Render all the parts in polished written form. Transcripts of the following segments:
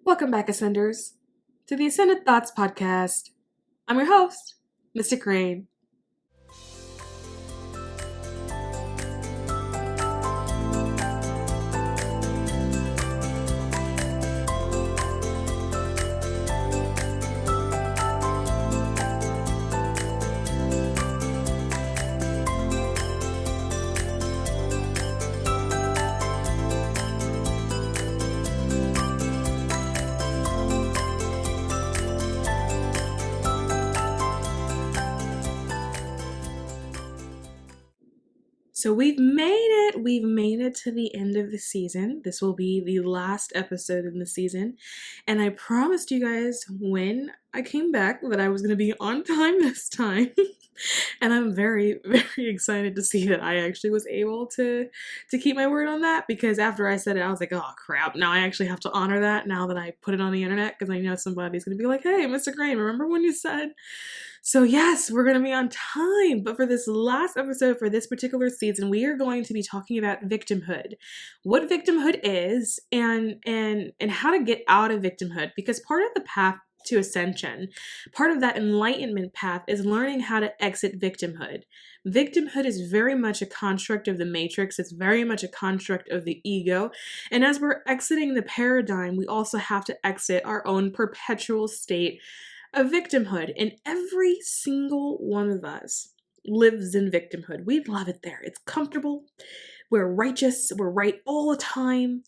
Welcome back, Ascenders, to the Ascended Thoughts Podcast. I'm your host, mysticrainn. So we've made it to the end of the season. This will be the last episode in the season. And I promised you guys when I came back that I was going to be on time this time. And I'm very, very excited to see that I actually was able to keep my word on that, because after I said it, I was like, oh crap, now I actually have to honor that now that I put it on the internet, because I know somebody's going to be like, hey, mysticrainn, remember when you said? So yes, we're going to be on time, but for this last episode, for this particular season, we are going to be talking about victimhood, what victimhood is, and how to get out of victimhood, because part of the path to ascension, part of that enlightenment path is learning how to exit victimhood. Victimhood is very much a construct of the matrix. It's very much a construct of the ego. And as we're exiting the paradigm, we also have to exit our own perpetual state of victimhood. And every single one of us lives in victimhood. We love it there. It's comfortable. We're righteous. We're right all the time.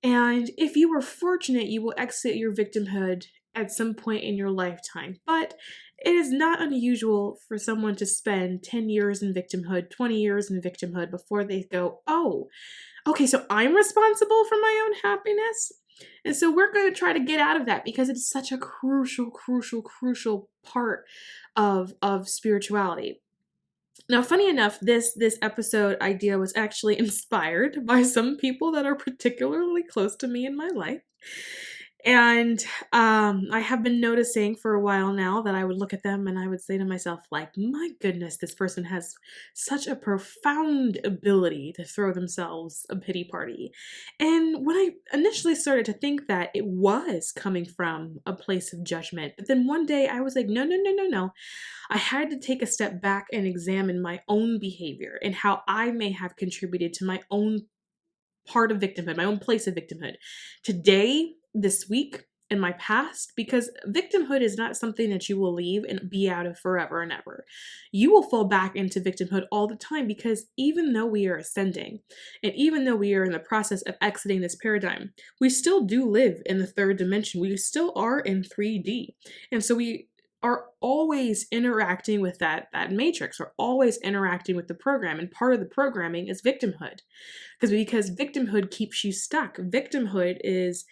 And if you were fortunate, you will exit your victimhood at some point in your lifetime. But it is not unusual for someone to spend 10 years in victimhood, 20 years in victimhood before they go, oh, okay, so I'm responsible for my own happiness? And so we're going to try to get out of that, because it's such a crucial part of spirituality. Now, funny enough, this episode idea was actually inspired by some people that are particularly close to me in my life. And I have been noticing for a while now that I would look at them and I would say to myself, like, my goodness, this person has such a profound ability to throw themselves a pity party. And when I initially started to think that, it was coming from a place of judgment. But then one day I was like, no. I had to take a step back and examine my own behavior and how I may have contributed to my own part of victimhood, my own place of victimhood. Today, this week, in my past, because victimhood is not something that you will leave and be out of forever and ever. You will fall back into victimhood all the time, because even though we are ascending, and even though we are in the process of exiting this paradigm, we still do live in the third dimension. We still are in 3D. And so we are always interacting with that matrix. We're always interacting with the program, and part of the programming is victimhood, because victimhood keeps you stuck. Victimhood is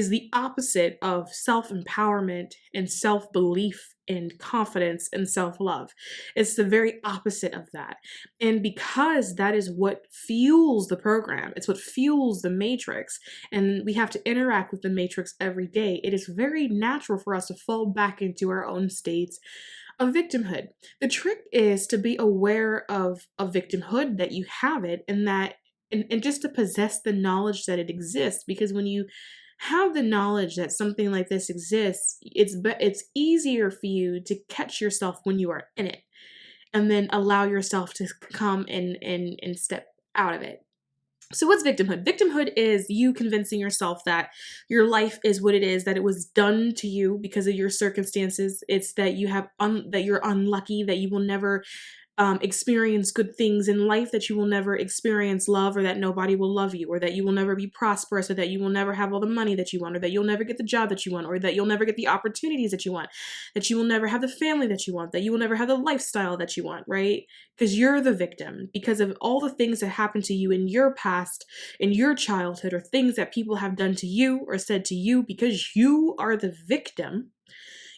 the opposite of self-empowerment and self-belief and confidence and self-love. It's the very opposite of that. And because that is what fuels the program, it's what fuels the matrix, and we have to interact with the matrix every day, it is very natural for us to fall back into our own states of victimhood. The trick is to be aware of victimhood, that you have it, and that and just to possess the knowledge that it exists, because when you have the knowledge that something like this exists, it's easier for you to catch yourself when you are in it, and then allow yourself to come and step out of it. So what's victimhood? Victimhood is you convincing yourself that your life is what it is, that it was done to you because of your circumstances. It's that you have that you're unlucky, that you will never experience good things in life, that you will never experience love, or that nobody will love you, or that you will never be prosperous, or that you will never have all the money that you want, or that you'll never get the job that you want, or that you'll never get the opportunities that you want, that you will never have the family that you want, that you will never have the lifestyle that you want, right? Because you're the victim, because of all the things that happened to you in your past, in your childhood, or things that people have done to you or said to you. Because you are the victim,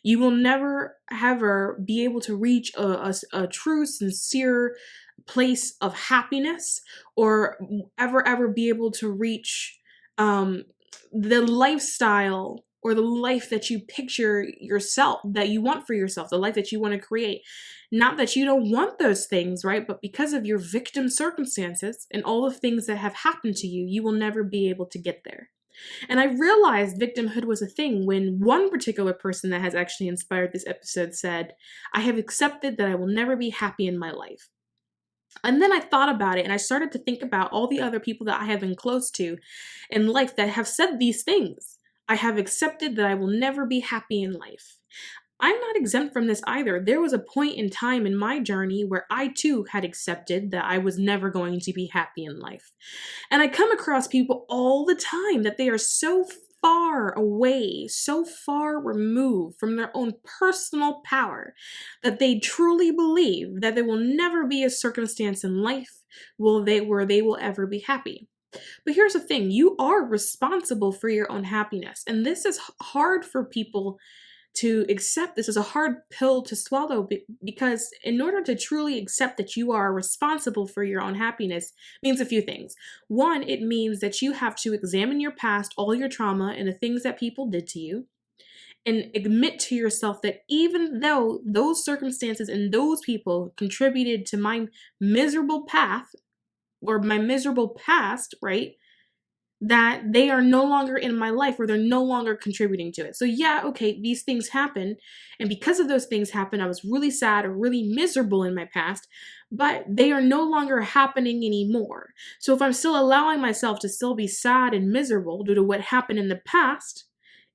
you will never ever be able to reach a true, sincere place of happiness, or ever be able to reach the lifestyle or the life that you picture yourself, that you want for yourself, the life that you want to create. Not that you don't want those things, right? But because of your victim circumstances and all the things that have happened to you, you will never be able to get there. And I realized victimhood was a thing when one particular person that has actually inspired this episode said, I have accepted that I will never be happy in my life. And then I thought about it and I started to think about all the other people that I have been close to in life that have said these things. I have accepted that I will never be happy in life. I'm not exempt from this either. There was a point in time in my journey where I too had accepted that I was never going to be happy in life. And I come across people all the time that they are so far away, so far removed from their own personal power that they truly believe that there will never be a circumstance in life where they will ever be happy. But here's the thing, you are responsible for your own happiness. And this is hard for people to accept. This is a hard pill to swallow because in order to truly accept that you are responsible for your own happiness means a few things. One, it means that you have to examine your past, all your trauma, and the things that people did to you, and admit to yourself that even though those circumstances and those people contributed to my miserable path or my miserable past, right? That they are no longer in my life or they're no longer contributing to it. So yeah, okay, these things happen. And because of those things happen, I was really sad or really miserable in my past, but they are no longer happening anymore. So if I'm still allowing myself to still be sad and miserable due to what happened in the past,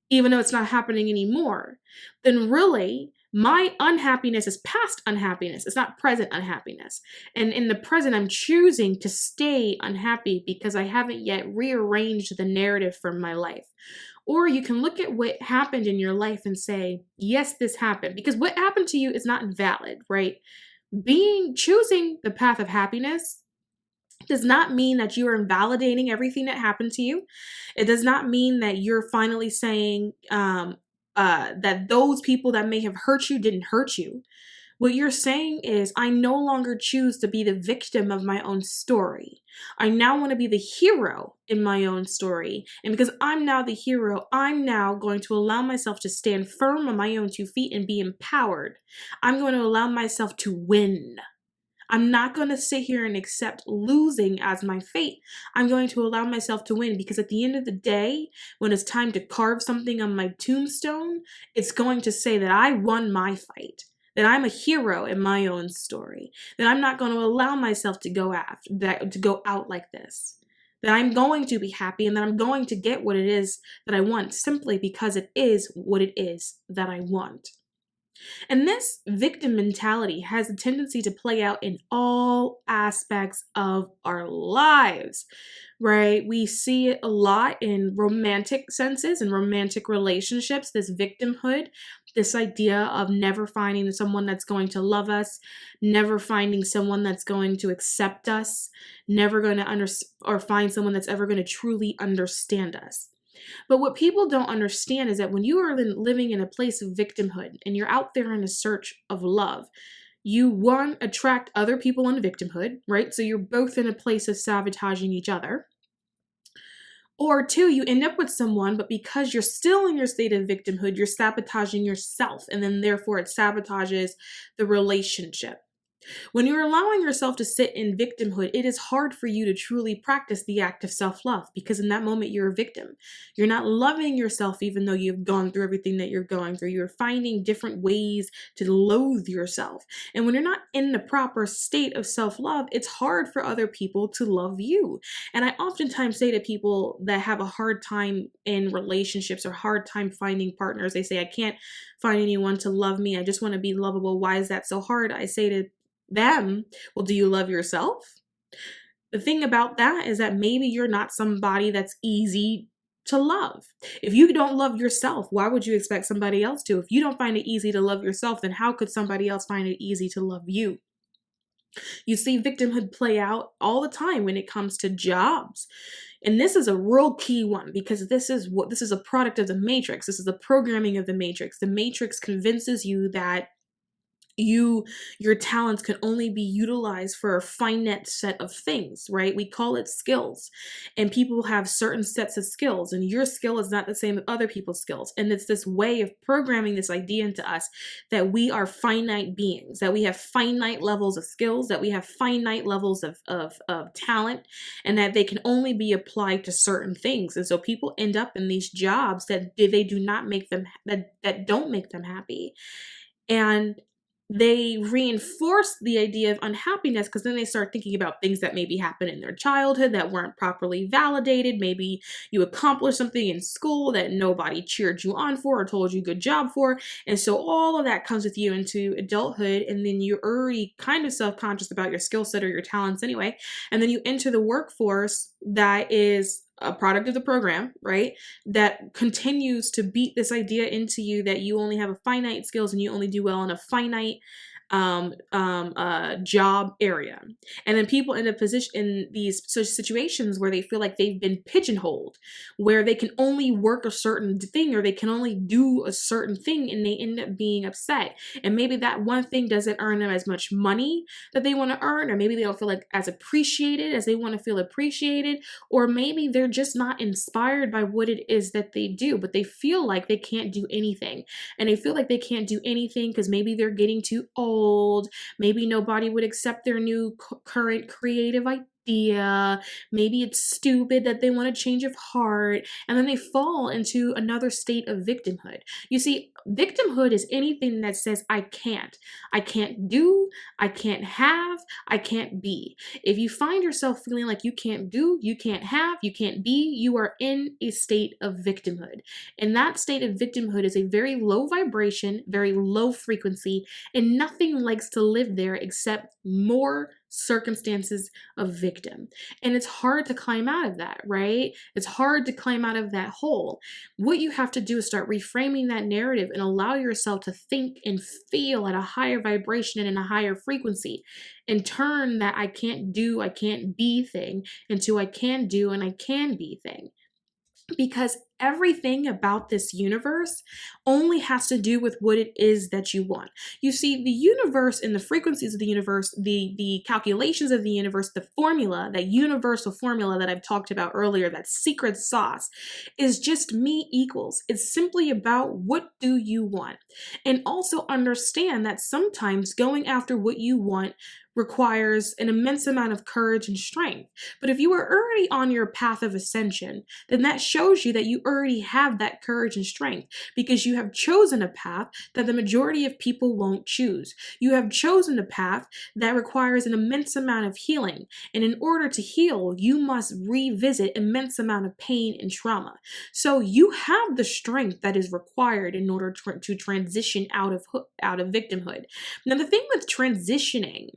even though it's not happening anymore, then really my unhappiness is past unhappiness. It's not present unhappiness. And in the present, I'm choosing to stay unhappy because I haven't yet rearranged the narrative for my life. Or you can look at what happened in your life and say, yes, this happened. Because what happened to you is not invalid, right? Choosing the path of happiness does not mean that you are invalidating everything that happened to you. It does not mean that you're finally saying that those people that may have hurt you didn't hurt you. What you're saying is, I no longer choose to be the victim of my own story. I now want to be the hero in my own story. And because I'm now the hero, I'm now going to allow myself to stand firm on my own 2 feet and be empowered. I'm going to allow myself to win. I'm not going to sit here and accept losing as my fate. I'm going to allow myself to win because at the end of the day, when it's time to carve something on my tombstone, it's going to say that I won my fight, that I'm a hero in my own story, that I'm not going to allow myself to go out like this, that I'm going to be happy and that I'm going to get what it is that I want simply because it is what it is that I want. And this victim mentality has a tendency to play out in all aspects of our lives, right? We see it a lot in romantic senses and romantic relationships, this victimhood, this idea of never finding someone that's going to love us, never finding someone that's going to accept us, never going to find someone that's ever going to truly understand us. But what people don't understand is that when you are living in a place of victimhood and you're out there in a search of love, you, one, attract other people in victimhood, right? So you're both in a place of sabotaging each other. Or two, you end up with someone, but because you're still in your state of victimhood, you're sabotaging yourself, and then therefore it sabotages the relationship. When you're allowing yourself to sit in victimhood, it is hard for you to truly practice the act of self-love because in that moment you're a victim. You're not loving yourself even though you've gone through everything that you're going through. You're finding different ways to loathe yourself. And when you're not in the proper state of self-love, it's hard for other people to love you. And I oftentimes say to people that have a hard time in relationships or hard time finding partners, they say, I can't find anyone to love me. I just want to be lovable. Why is that so hard? I say to them, well, do you love yourself? The thing about that is that maybe you're not somebody that's easy to love. If you don't love yourself, why would you expect somebody else to? If you don't find it easy to love yourself, then how could somebody else find it easy to love you? You see victimhood play out all the time when it comes to jobs. And this is a real key one because this is a product of the matrix. This is the programming of the matrix. The matrix convinces you that Your talents can only be utilized for a finite set of things, right? We call it skills, and people have certain sets of skills, and your skill is not the same as other people's skills. And it's this way of programming this idea into us that we are finite beings, that we have finite levels of skills, that we have finite levels of talent, and that they can only be applied to certain things. And so people end up in these jobs that they do not make them, that don't make them happy. And they reinforce the idea of unhappiness because then they start thinking about things that maybe happened in their childhood that weren't properly validated. Maybe you accomplished something in school that nobody cheered you on for or told you good job for. And so all of that comes with you into adulthood, and then you're already kind of self-conscious about your skill set or your talents anyway. And then you enter the workforce that is a product of the program, right? That continues to beat this idea into you that you only have a finite skills and you only do well in a finite job area. And then people end up in these such situations where they feel like they've been pigeonholed, where they can only work a certain thing or they can only do a certain thing, and they end up being upset. And maybe that one thing doesn't earn them as much money that they want to earn, or maybe they don't feel like as appreciated as they want to feel appreciated, or maybe they're just not inspired by what it is that they do, but they feel like they can't do anything. And they feel like they can't do anything because maybe they're getting too old. Maybe nobody would accept their new current creative idea. Maybe it's stupid that they want a change of heart. And then they fall into another state of victimhood. You see, victimhood is anything that says, I can't do, I can't have, I can't be. If you find yourself feeling like you can't do, you can't have, you can't be, you are in a state of victimhood. And that state of victimhood is a very low vibration, very low frequency, and nothing likes to live there except more circumstances of victim. And it's hard to climb out of that, right? It's hard to climb out of that hole. What you have to do is start reframing that narrative and allow yourself to think and feel at a higher vibration and in a higher frequency, and turn that I can't do, I can't be thing into I can do and I can be thing. Because everything about this universe only has to do with what it is that you want. You see, the universe and the frequencies of the universe, the calculations of the universe, the formula, that universal formula that I've talked about earlier, that secret sauce, is just me equals. It's simply about what do you want. And also understand that sometimes going after what you want requires an immense amount of courage and strength. But if you are already on your path of ascension, then that shows you that you already have that courage and strength, because you have chosen a path that the majority of people won't choose. You have chosen a path that requires an immense amount of healing. And in order to heal, you must revisit immense amount of pain and trauma. So you have the strength that is required in order to transition out of victimhood. Now, the thing with transitioning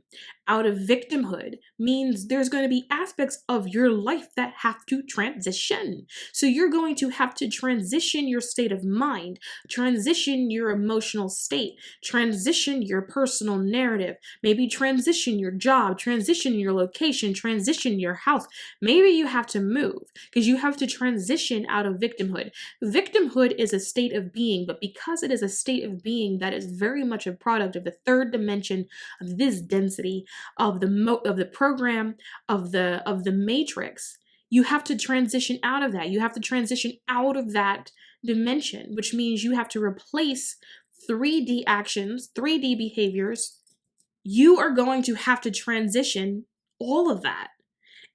out of victimhood means there's going to be aspects of your life that have to transition. So you're going to have to transition your state of mind, transition your emotional state, transition your personal narrative, maybe transition your job, transition your location, transition your house. Maybe you have to move because you have to transition out of victimhood. Victimhood is a state of being, but because it is a state of being that is very much a product of the third dimension of this density, of the program, of the matrix, you have to transition out of that. You have to transition out of that dimension, which means you have to replace 3D actions, 3D behaviors. You are going to have to transition all of that.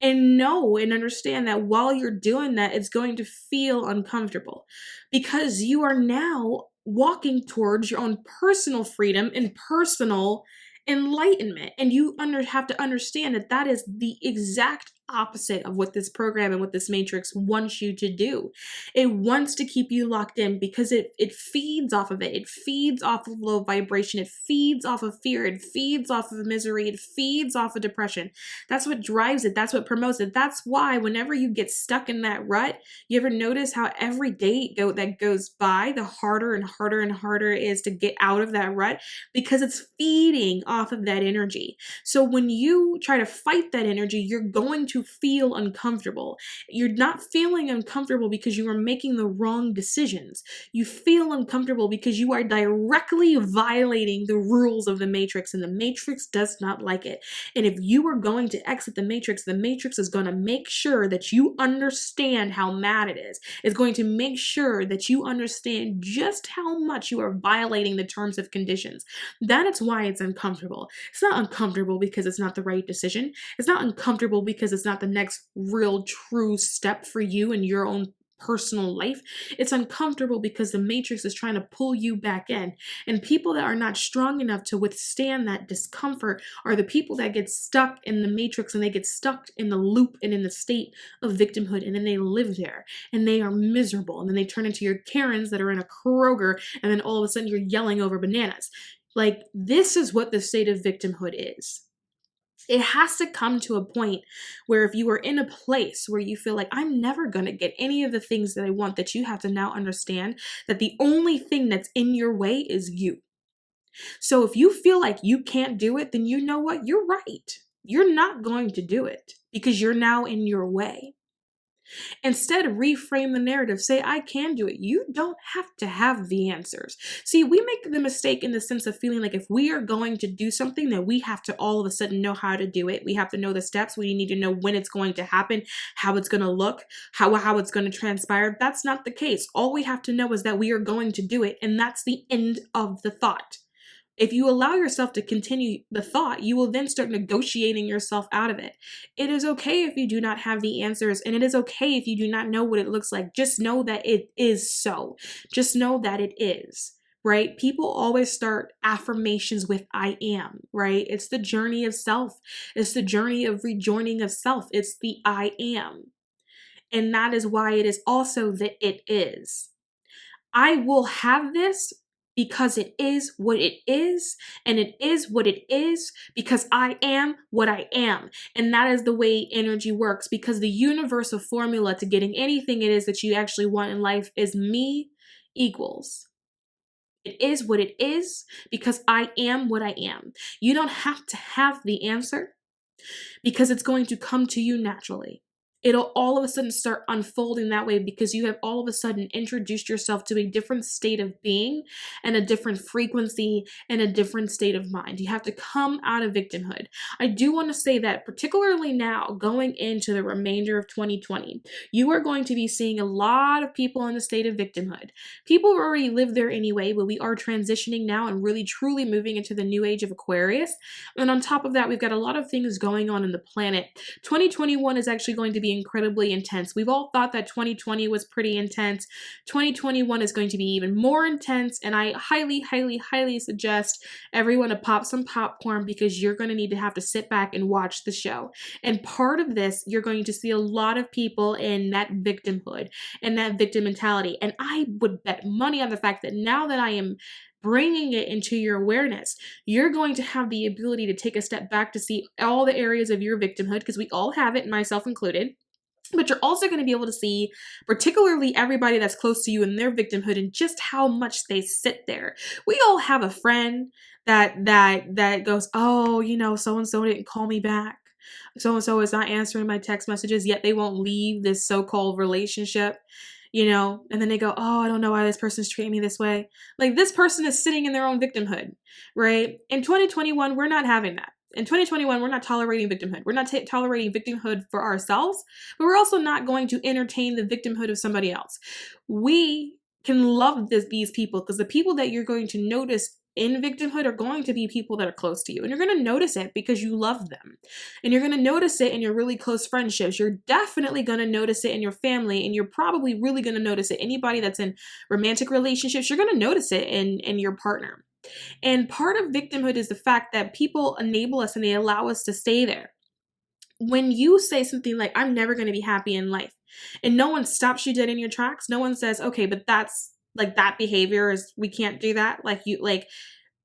And know and understand that while you're doing that, it's going to feel uncomfortable because you are now walking towards your own personal freedom and personal enlightenment. And you have to understand that that is the exact opposite of what this program and what this matrix wants you to do. It wants to keep you locked in because it feeds off of it. It feeds off of low vibration. It feeds off of fear. It feeds off of misery. It feeds off of depression. That's what drives it. That's what promotes it. That's why whenever you get stuck in that rut, you ever notice how every day that goes by, the harder and harder and harder it is to get out of that rut, because it's feeding off of that energy. So when you try to fight that energy, you're going to to feel uncomfortable. You're not feeling uncomfortable because you are making the wrong decisions. You feel uncomfortable because you are directly violating the rules of the Matrix, and the Matrix does not like it. And if you are going to exit the Matrix is going to make sure that you understand how mad it is. It's going to make sure that you understand just how much you are violating the terms of conditions. That is why it's uncomfortable. It's not uncomfortable because it's not the right decision. It's not uncomfortable because it's not the next real true step for you in your own personal life. It's uncomfortable because the Matrix is trying to pull you back in. And people that are not strong enough to withstand that discomfort are the people that get stuck in the Matrix, and they get stuck in the loop and in the state of victimhood, and then they live there and they are miserable, and then they turn into your Karens that are in a Kroger, and then all of a sudden you're yelling over bananas. Like, this is what the state of victimhood is. It has to come to a point where if you are in a place where you feel like I'm never going to get any of the things that I want, that you have to now understand that the only thing that's in your way is you. So if you feel like you can't do it, then you know what? You're right. You're not going to do it because you're now in your way. Instead, reframe the narrative. Say, I can do it. You don't have to have the answers. See, we make the mistake in the sense of feeling like if we are going to do something, that we have to all of a sudden know how to do it. We have to know the steps. We need to know when it's going to happen, how it's going to look, how it's going to transpire. That's not the case. All we have to know is that we are going to do it, and that's the end of the thought. If you allow yourself to continue the thought, you will then start negotiating yourself out of it. It is okay if you do not have the answers, and it is okay if you do not know what it looks like. Just know that it is so. Just know that it is, right? People always start affirmations with I am, right? It's the journey of self. It's the journey of rejoining of self. It's the I am. And that is why it is also the it is. I will have this because it is what it is, and it is what it is because I am what I am. And that is the way energy works, because the universal formula to getting anything it is that you actually want in life is me equals. It is what it is because I am what I am. You don't have to have the answer because it's going to come to you naturally. It'll all of a sudden start unfolding that way because you have all of a sudden introduced yourself to a different state of being and a different frequency and a different state of mind. You have to come out of victimhood. I do want to say that particularly now, going into the remainder of 2020, you are going to be seeing a lot of people in the state of victimhood. People already live there anyway, but we are transitioning now and really truly moving into the new age of Aquarius. And on top of that, we've got a lot of things going on in the planet. 2021 is actually going to be incredibly intense. We've all thought that 2020 was pretty intense. 2021 is going to be even more intense, and I highly, highly, highly suggest everyone to pop some popcorn because you're going to need to have to sit back and watch the show. And part of this, you're going to see a lot of people in that victimhood and that victim mentality. And I would bet money on the fact that now that I am bringing it into your awareness, you're going to have the ability to take a step back to see all the areas of your victimhood, because we all have it, myself included. But you're also going to be able to see particularly everybody that's close to you in their victimhood and just how much they sit there. We all have a friend that goes, oh, you know, so-and-so didn't call me back. So-and-so is not answering my text messages, yet they won't leave this so-called relationship. You know, and then they go, oh, I don't know why this person's treating me this way. Like, this person is sitting in their own victimhood, right? In 2021, we're not having that. In 2021, we're not tolerating victimhood. We're not tolerating victimhood for ourselves, but we're also not going to entertain the victimhood of somebody else. We can love these people, because the people that you're going to notice in victimhood are going to be people that are close to you. And you're going to notice it because you love them. And you're going to notice it in your really close friendships. You're definitely going to notice it in your family. And you're probably really going to notice it. Anybody that's in romantic relationships, you're going to notice it in your partner. And part of victimhood is the fact that people enable us and they allow us to stay there. When you say something like, I'm never going to be happy in life, and no one stops you dead in your tracks, no one says, okay, but that's like, that behavior is, we can't do that. Like,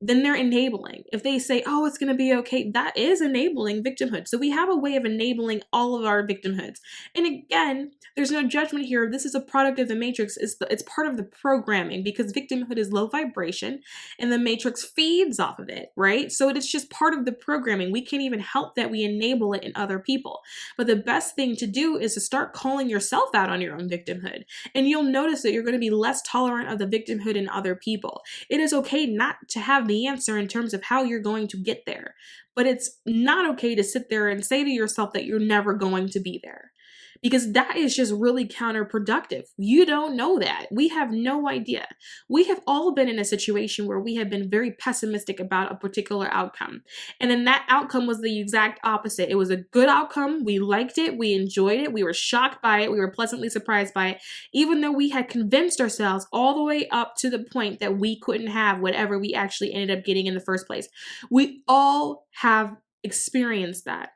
then they're enabling. If they say, oh, it's going to be okay, that is enabling victimhood. So we have a way of enabling all of our victimhoods. And again, there's no judgment here. This is a product of the matrix. It's part of the programming, because victimhood is low vibration and the matrix feeds off of it, right? So it's just part of the programming. We can't even help that. We enable it in other people. But the best thing to do is to start calling yourself out on your own victimhood. And you'll notice that you're going to be less tolerant of the victimhood in other people. It is okay not to have the answer in terms of how you're going to get there, but it's not okay to sit there and say to yourself that you're never going to be there, because that is just really counterproductive. You don't know that. We have no idea. We have all been in a situation where we have been very pessimistic about a particular outcome. And then that outcome was the exact opposite. It was a good outcome. We liked it. We enjoyed it. We were shocked by it. We were pleasantly surprised by it, even though we had convinced ourselves all the way up to the point that we couldn't have whatever we actually ended up getting in the first place. We all have experienced that.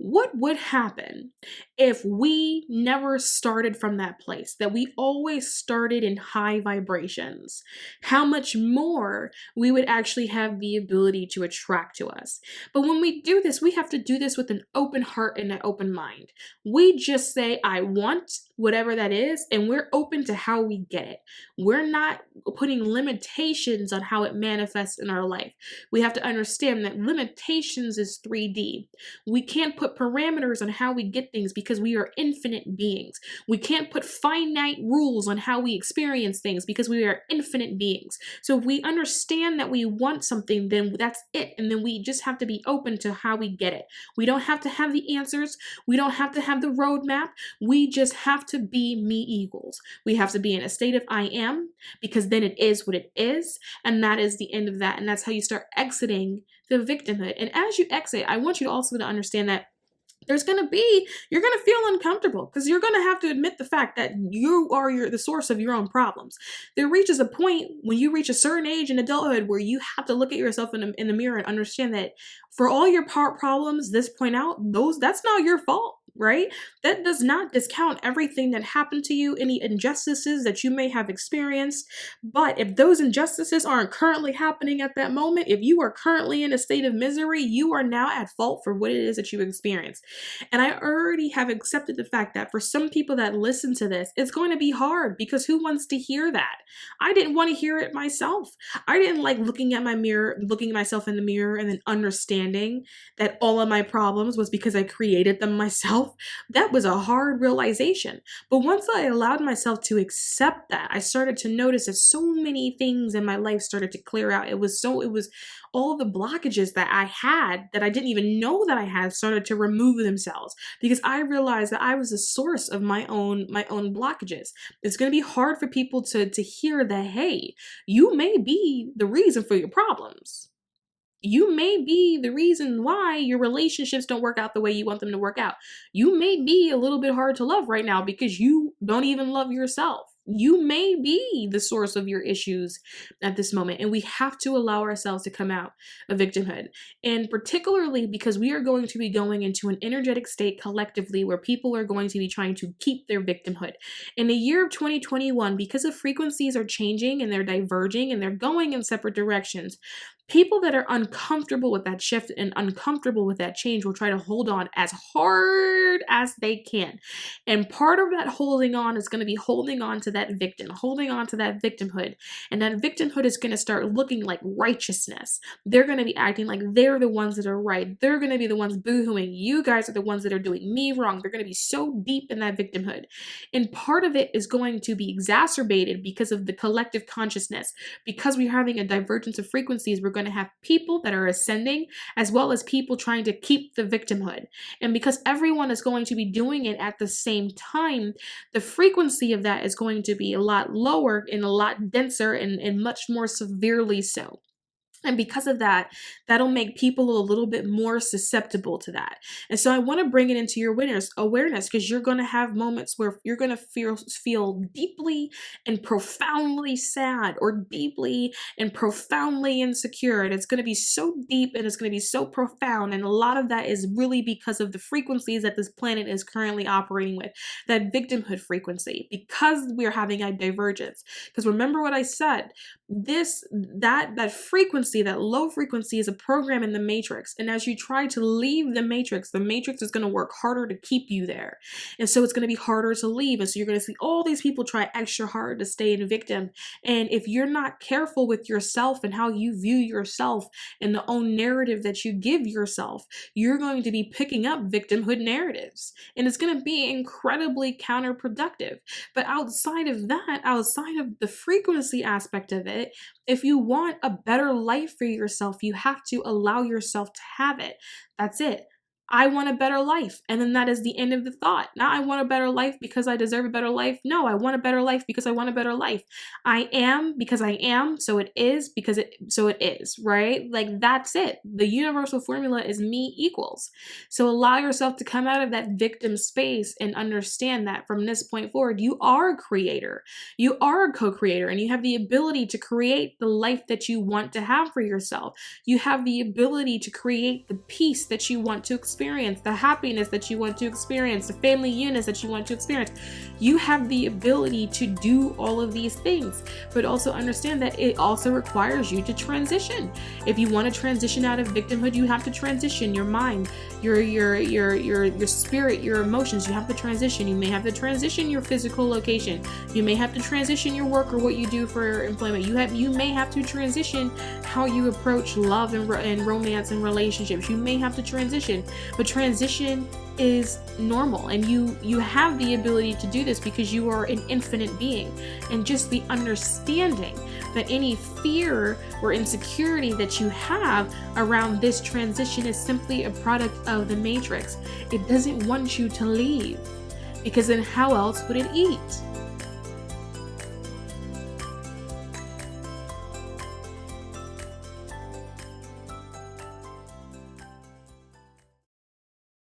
What would happen if we never started from that place, that we always started in high vibrations? How much more we would actually have the ability to attract to us. But when we do this, we have to do this with an open heart and an open mind. We just say, I want whatever that is, and we're open to how we get it. We're not putting limitations on how it manifests in our life. We have to understand that limitations is 3D. We can't put parameters on how we get things because we are infinite beings. We can't put finite rules on how we experience things because we are infinite beings. So if we understand that we want something, then that's it. And then we just have to be open to how we get it. We don't have to have the answers. We don't have to have the roadmap. We just have to be me equals. We have to be in a state of I am, because then it is what it is. And that is the end of that. And that's how you start exiting the victimhood. And as you exit, I want you to also to understand that you're going to feel uncomfortable, because you're going to have to admit the fact that you are the source of your own problems. There reaches a point when you reach a certain age in adulthood where you have to look at yourself in the mirror and understand that for all your problems this point out, that's not your fault. Right? That does not discount everything that happened to you, any injustices that you may have experienced. But if those injustices aren't currently happening at that moment, if you are currently in a state of misery, you are now at fault for what it is that you experienced. And I already have accepted the fact that for some people that listen to this, it's going to be hard, because who wants to hear that? I didn't want to hear it myself. I didn't like looking at myself in the mirror and then understanding that all of my problems was because I created them myself. That was a hard realization. But once I allowed myself to accept that, I started to notice that so many things in my life started to clear out. It was all the blockages that I had that I didn't even know that I had started to remove themselves, because I realized that I was the source of my own blockages. It's going to be hard for people to hear that, hey, you may be the reason for your problems. You may be the reason why your relationships don't work out the way you want them to work out. You may be a little bit hard to love right now because you don't even love yourself. You may be the source of your issues at this moment, and we have to allow ourselves to come out of victimhood. And particularly because we are going to be going into an energetic state collectively where people are going to be trying to keep their victimhood. In the year of 2021, because the frequencies are changing and they're diverging and they're going in separate directions, people that are uncomfortable with that shift and uncomfortable with that change will try to hold on as hard as they can. And part of that holding on is going to be holding on to that victim, holding on to that victimhood. And that victimhood is going to start looking like righteousness. They're going to be acting like they're the ones that are right. They're going to be the ones boohooing. You guys are the ones that are doing me wrong. They're going to be so deep in that victimhood. And part of it is going to be exacerbated because of the collective consciousness. Because we're having a divergence of frequencies, we're going to have people that are ascending as well as people trying to keep the victimhood. And because everyone is going to be doing it at the same time, the frequency of that is going to be a lot lower and a lot denser and much more severely so. And because of that, that'll make people a little bit more susceptible to that. And so I want to bring it into your awareness, because you're going to have moments where you're going to feel deeply and profoundly sad, or deeply and profoundly insecure. And it's going to be so deep and it's going to be so profound. And a lot of that is really because of the frequencies that this planet is currently operating with, that victimhood frequency, because we're having a divergence. Because remember what I said, that frequency that low frequency is a program in the matrix. And as you try to leave the matrix is going to work harder to keep you there. And so it's going to be harder to leave. And so you're going to see all these people try extra hard to stay in victim. And if you're not careful with yourself and how you view yourself and the own narrative that you give yourself, you're going to be picking up victimhood narratives. And it's going to be incredibly counterproductive. But outside of that, outside of the frequency aspect of it, if you want a better life for yourself, you have to allow yourself to have it. That's it. I want a better life. And then that is the end of the thought. Not I want a better life because I deserve a better life. No, I want a better life because I want a better life. I am because I am, so it is because so it is, right? Like that's it. The universal formula is me equals. So allow yourself to come out of that victim space and understand that from this point forward, you are a creator. You are a co-creator, and you have the ability to create the life that you want to have for yourself. You have the ability to create the peace that you want to experience, the happiness that you want to experience, the family units that you want to experience. You have the ability to do all of these things, but also understand that it also requires you to transition. If you want to transition out of victimhood, you have to transition your mind, your spirit, your emotions. You have to transition. You may have to transition your physical location. You may have to transition your work or what you do for employment. You may have to transition how you approach love and romance and relationships. You may have to transition. But transition is normal, and you have the ability to do this because you are an infinite being. And just the understanding that any fear or insecurity that you have around this transition is simply a product of the matrix. It doesn't want you to leave, because then how else would it eat?